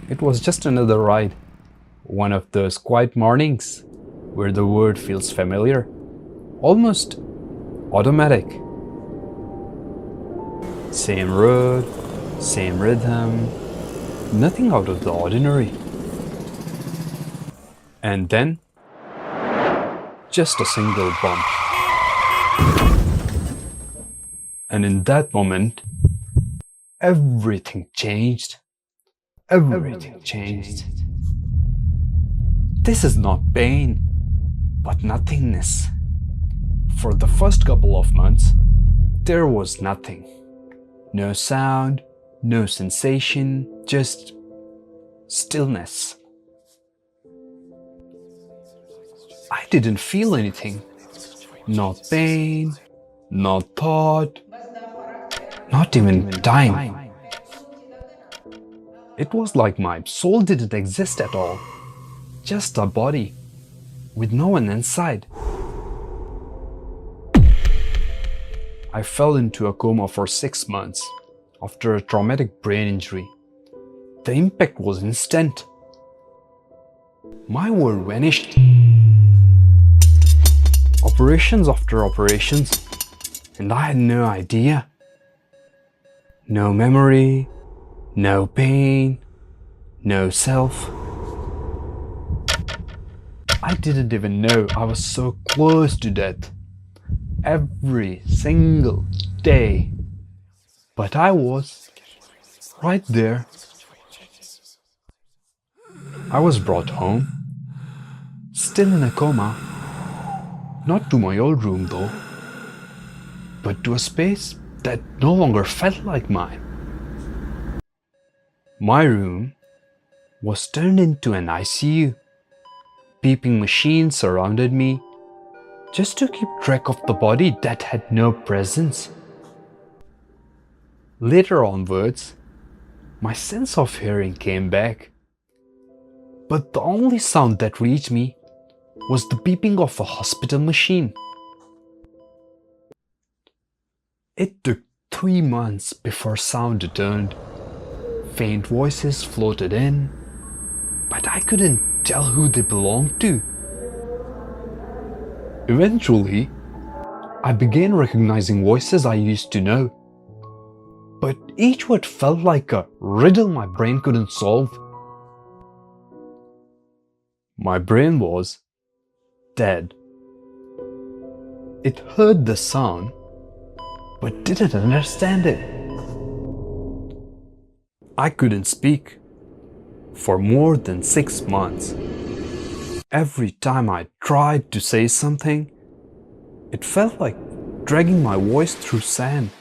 It was just another ride. One of those quiet mornings where the word feels familiar, almost automatic. Same road, same rhythm, nothing out of the ordinary. And then, just a single bump. And in that moment, everything changed. Everything changed. This is not pain, but nothingness. For the first couple of months, there was nothing. No sound, no sensation, just stillness. I didn't feel anything. Not pain, not thought, not even time. It was like my soul didn't exist at all. Just a body, with no one inside. I fell into a coma for 6 months after a traumatic brain injury. The impact was instant. My world vanished. Operations after operations, and I had no idea. No memory, no pain, no self. I didn't even know I was so close to death. Every single day. But I was right there. I was brought home, still in a coma. Not to my old room though, but to a space that no longer felt like mine. My room was turned into an ICU. Beeping machines surrounded me, just to keep track of the body that had no presence. Later onwards, my sense of hearing came back. But the only sound that reached me was the beeping of a hospital machine. It took 3 months before sound returned. Faint voices floated in, but I couldn't tell who they belonged to. Eventually, I began recognizing voices I used to know, but each word felt like a riddle my brain couldn't solve. My brain was dead. It heard the sound, but didn't understand it. I couldn't speak for more than 6 months. Every time I tried to say something, it felt like dragging my voice through sand.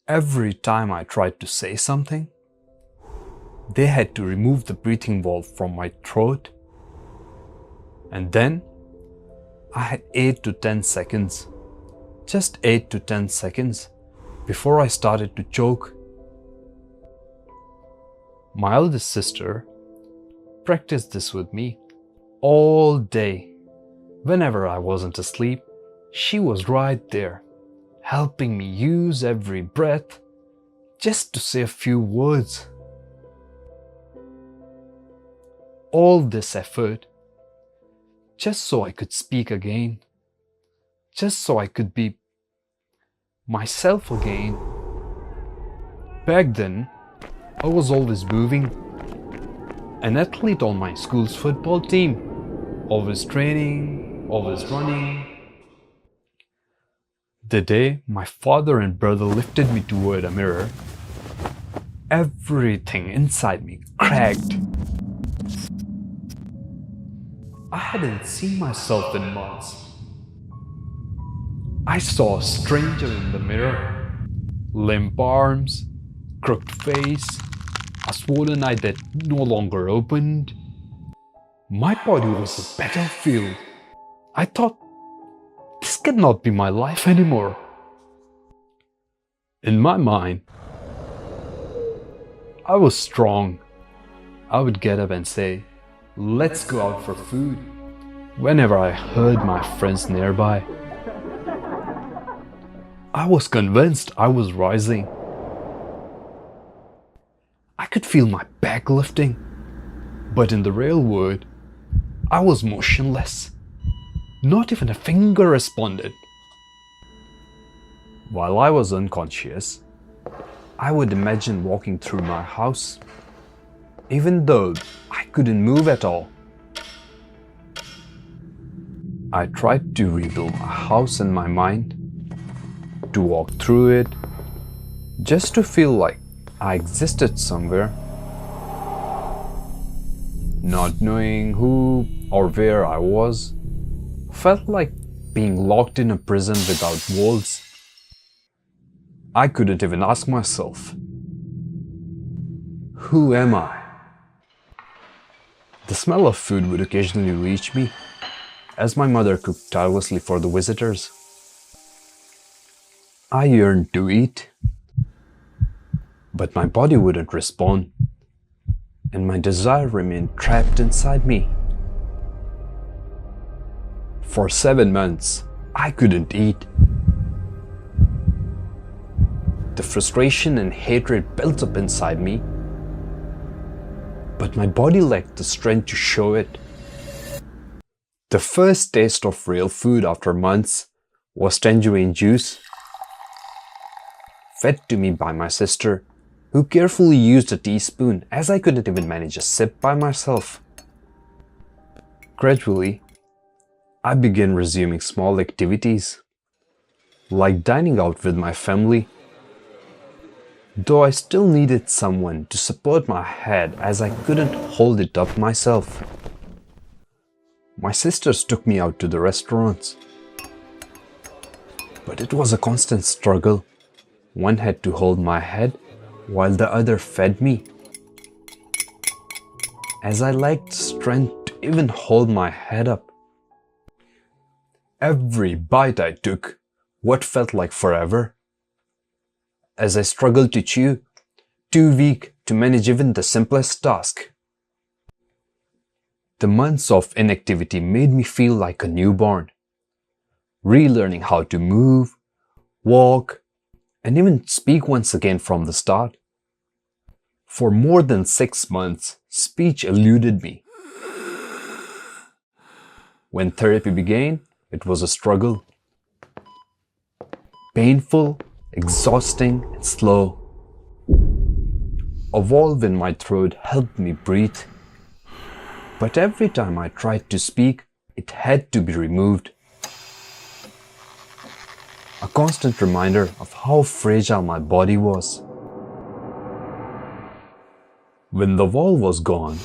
Every time I tried to say something, they had to remove the breathing valve from my throat. And then I had 8 to 10 seconds, just 8 to 10 seconds before I started to choke. My eldest sister practiced this with me all day. Whenever I wasn't asleep, she was right there, helping me use every breath just to say a few words. All this effort just so I could speak again, just so I could be myself again. Back then, I was always moving, an athlete on my school's football team, always training, always running. The day my father and brother lifted me toward a mirror, everything inside me cracked. I hadn't seen myself in months. I saw a stranger in the mirror. Limp arms, crooked face, a swollen eye that no longer opened. My body was a battlefield. I thought, this cannot be my life anymore. In my mind, I was strong. I would get up and say, "Let's go out for food," whenever I heard my friends nearby. I was convinced I was rising. I could feel my back lifting, but in the real world, I was motionless. Not even a finger responded. While I was unconscious, I would imagine walking through my house, even though I couldn't move at all. I tried to rebuild my house in my mind, to walk through it, just to feel like I existed somewhere. Not knowing who or where I was felt like being locked in a prison without walls. I couldn't even ask myself, who am I? The smell of food would occasionally reach me, as my mother cooked tirelessly for the visitors. I yearned to eat, but my body wouldn't respond, and my desire remained trapped inside me. For 7 months, I couldn't eat. The frustration and hatred built up inside me, but my body lacked the strength to show it. The first taste of real food after months was tangerine juice, fed to me by my sister, who carefully used a teaspoon as I couldn't even manage a sip by myself. Gradually, I began resuming small activities, like dining out with my family, though I still needed someone to support my head as I couldn't hold it up myself. My sisters took me out to the restaurants, but it was a constant struggle. One had to hold my head while the other fed me, as I lacked strength to even hold my head up. Every bite I took, what felt like forever, as I struggled to chew, too weak to manage even the simplest task. The months of inactivity made me feel like a newborn, relearning how to move, walk, and even speak once again from the start. For more than 6 months, speech eluded me. When therapy began, it was a struggle. Painful, exhausting, and slow. A valve in my throat helped me breathe. But every time I tried to speak, it had to be removed. A constant reminder of how fragile my body was. When the valve was gone,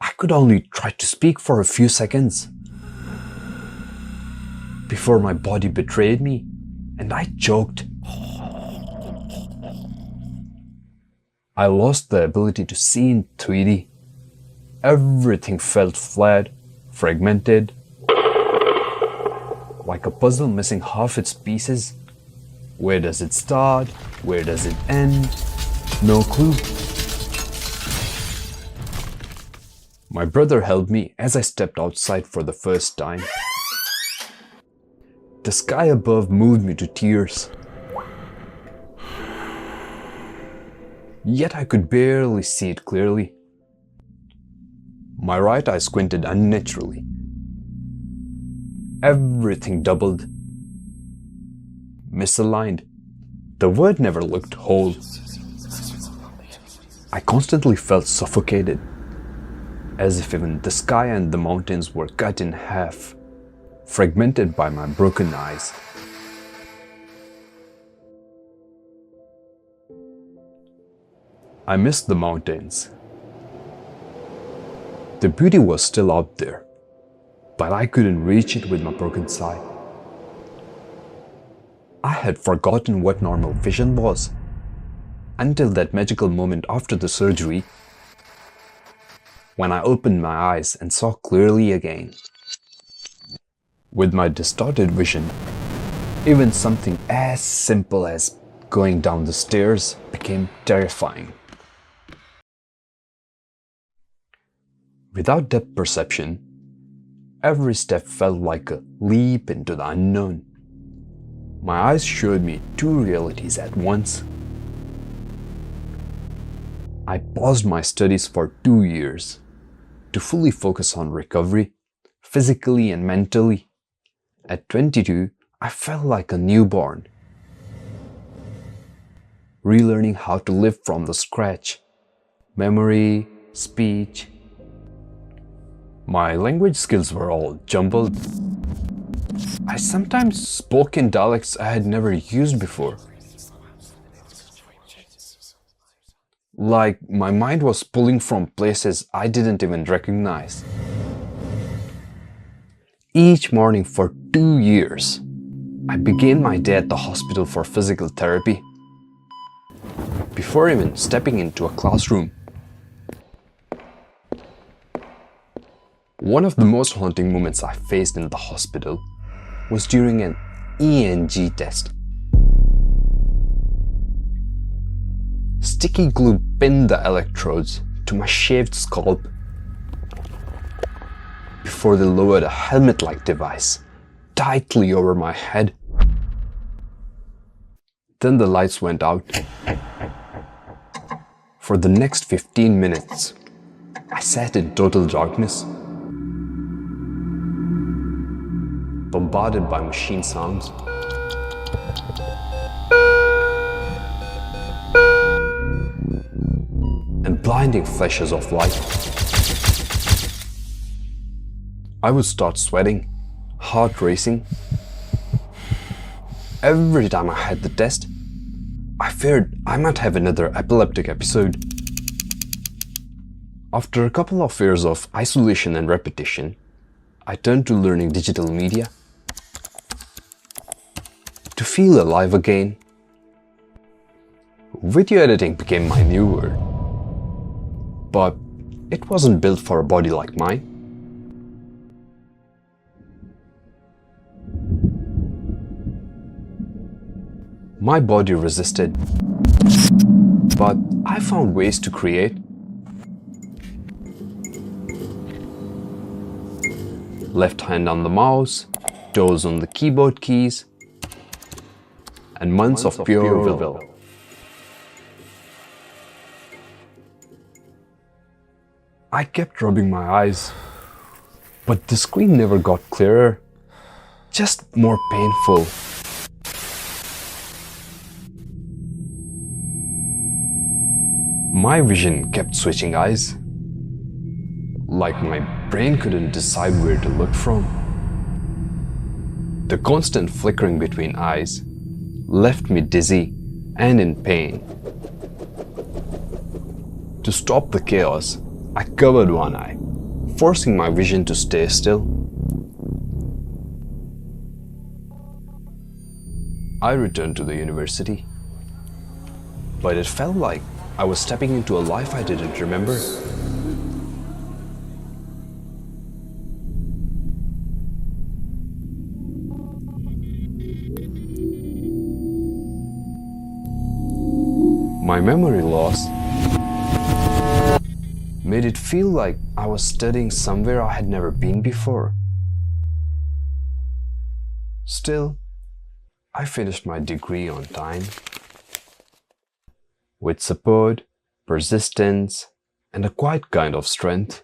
I could only try to speak for a few seconds before my body betrayed me and I choked. I lost the ability to see in 3D. Everything felt flat, fragmented, like a puzzle missing half its pieces. Where does it start? Where does it end? No clue. My brother helped me as I stepped outside for the first time. The sky above moved me to tears. Yet I could barely see it clearly. My right eye squinted unnaturally. Everything doubled. Misaligned. The word never looked whole. I constantly felt suffocated, as if even the sky and the mountains were cut in half, fragmented by my broken eyes. I missed the mountains. The beauty was still out there, but I couldn't reach it with my broken sight. I had forgotten what normal vision was, until that magical moment after the surgery, when I opened my eyes and saw clearly again. With my distorted vision, even something as simple as going down the stairs became terrifying. Without depth perception, every step felt like a leap into the unknown. My eyes showed me two realities at once. I paused my studies for 2 years to fully focus on recovery, physically and mentally. At 22, I felt like a newborn, relearning how to live from the scratch. Memory, speech. My language skills were all jumbled. I sometimes spoke in dialects I had never used before. Like my mind was pulling from places I didn't even recognize. Each morning for 2 years, I began my day at the hospital for physical therapy. Before even stepping into a classroom. One of the most haunting moments I faced in the hospital was during an ENG test. Sticky glue pinned the electrodes to my shaved scalp before they lowered a helmet-like device tightly over my head. Then the lights went out. For the next 15 minutes, I sat in total darkness, bombarded by machine sounds. And blinding flashes of light. I would start sweating, heart racing. Every time I had the test, I feared I might have another epileptic episode. After a couple of years of isolation and repetition, I turned to learning digital media. To feel alive again. Video editing became my new word. But it wasn't built for a body like mine. My body resisted, but I found ways to create. Left hand on the mouse, toes on the keyboard keys, and months of pure will. I kept rubbing my eyes, but the screen never got clearer, just more painful. My vision kept switching eyes, like my brain couldn't decide where to look from. The constant flickering between eyes left me dizzy and in pain. To stop the chaos, I covered one eye, forcing my vision to stay still. I returned to the university, but it felt like I was stepping into a life I didn't remember. My memory loss made it feel like I was studying somewhere I had never been before. Still, I finished my degree on time. With support, persistence, and a quiet kind of strength.